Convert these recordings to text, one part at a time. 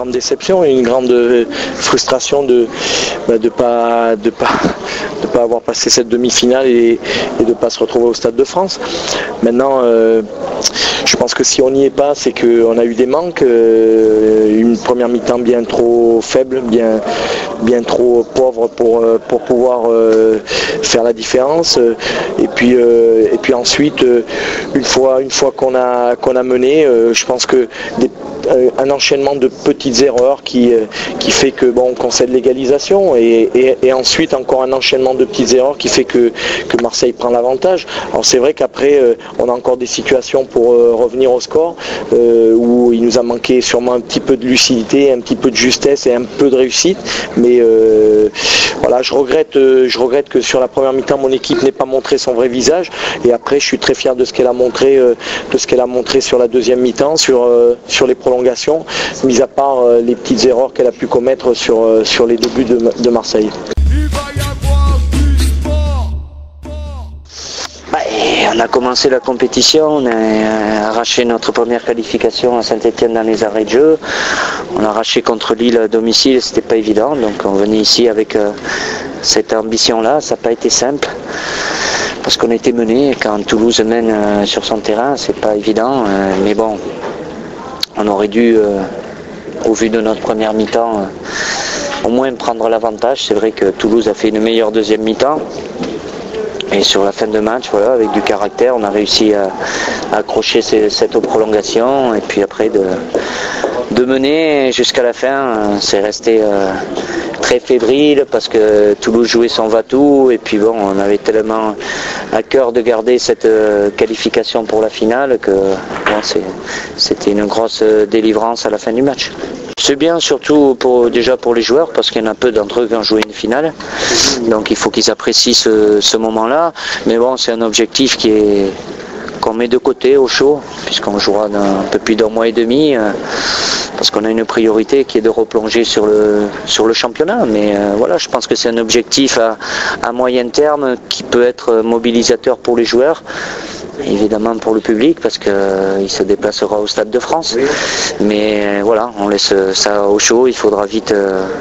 grande déception, une grande frustration de pas avoir passé cette demi-finale et de pas se retrouver au Stade de France. Maintenant, je pense que si on n'y est pas, c'est qu'on a eu des manques, une première mi-temps bien trop faible, bien trop pauvre pour pouvoir faire la différence. Et puis ensuite, une fois qu'on a mené, je pense que un enchaînement de petites erreurs qui fait que on concède l'égalisation et ensuite encore un enchaînement de petites erreurs qui fait que Marseille prend l'avantage. Alors c'est vrai qu'après on a encore des situations pour revenir au score où il nous a manqué sûrement un petit peu de lucidité, un petit peu de justesse et un peu de réussite, mais voilà, je regrette que sur la première mi-temps mon équipe n'ait pas montré son vrai visage, et après je suis très fier de ce qu'elle a montré sur la deuxième mi-temps, sur les prolongations, mis à part les petites erreurs qu'elle a pu commettre sur les débuts de Marseille. On a commencé la compétition, on a arraché notre première qualification à Saint-Etienne dans les arrêts de jeu. On a arraché contre Lille à domicile, c'était pas évident, donc on venait ici avec cette ambition-là. Ça n'a pas été simple parce qu'on était mené. Quand Toulouse mène sur son terrain, c'est pas évident, mais bon, on aurait dû, au vu de notre première mi-temps, au moins prendre l'avantage. C'est vrai que Toulouse a fait une meilleure deuxième mi-temps. Et sur la fin de match, voilà, avec du caractère, on a réussi à accrocher cette prolongation. Et puis après, de mener jusqu'à la fin, c'est resté très fébrile parce que Toulouse jouait son va-tout. Et puis bon, on avait tellement à cœur de garder cette qualification pour la finale que bon, c'était une grosse délivrance à la fin du match. C'est bien surtout déjà pour les joueurs parce qu'il y en a peu d'entre eux qui ont joué une finale, donc il faut qu'ils apprécient ce moment-là, mais bon, c'est un objectif qu'on met de côté au chaud, puisqu'on jouera dans un peu plus d'un mois et demi, parce qu'on a une priorité qui est de replonger sur le championnat, mais voilà, je pense que c'est un objectif à moyen terme qui peut être mobilisateur pour les joueurs, évidemment pour le public parce qu'il se déplacera au Stade de France, mais voilà, on laisse ça au chaud. Il faudra vite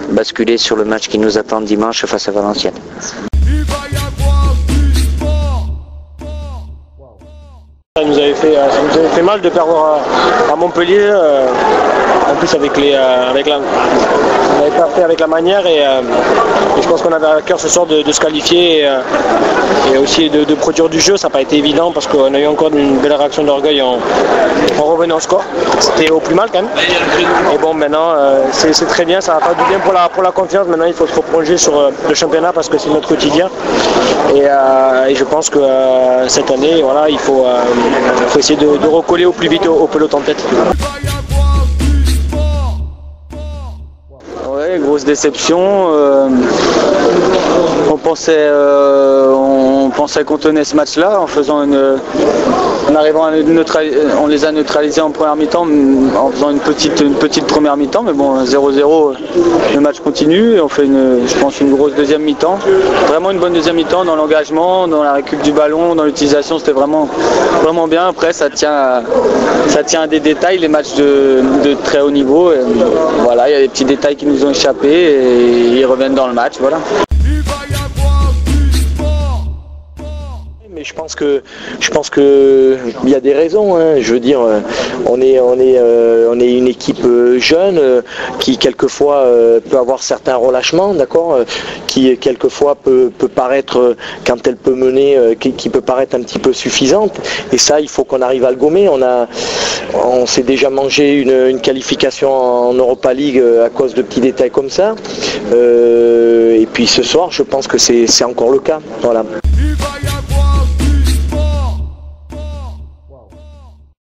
basculer sur le match qui nous attend dimanche face à Valenciennes. Ça nous avait fait mal de perdre à Montpellier, en plus avec on n'avait pas fait avec la manière, et je pense qu'on avait à cœur ce soir de se qualifier et aussi de produire du jeu. Ça n'a pas été évident parce qu'on a eu encore une belle réaction d'orgueil en revenant au score. C'était au plus mal quand même. Et bon, maintenant c'est très bien, ça va faire du bien pour la confiance. Maintenant il faut se replonger sur le championnat parce que c'est notre quotidien. Et je pense que cette année, voilà, il faut essayer de recoller au plus vite au peloton de tête. Ouais, grosse déception. On pensait qu'on tenait ce match-là en faisant en arrivant on les a neutralisés en première mi-temps en faisant une petite première mi-temps, mais bon, 0-0, le match continue et on fait je pense une grosse deuxième mi-temps. Vraiment une bonne deuxième mi-temps dans l'engagement, dans la récup du ballon, dans l'utilisation, c'était vraiment bien. Après, ça tient à des détails, les matchs de très haut niveau. Et voilà, il y a des petits détails qui nous ont échappé et ils reviennent dans le match, voilà. Mais je pense que il y a des raisons, hein. Je veux dire, on est une équipe jeune qui quelquefois peut avoir certains relâchements, d'accord, qui quelquefois peut paraître, quand elle peut mener, qui peut paraître un petit peu suffisante. Et ça, il faut qu'on arrive à le gommer. On s'est déjà mangé une qualification en Europa League à cause de petits détails comme ça. Et puis ce soir, je pense que c'est encore le cas. Voilà.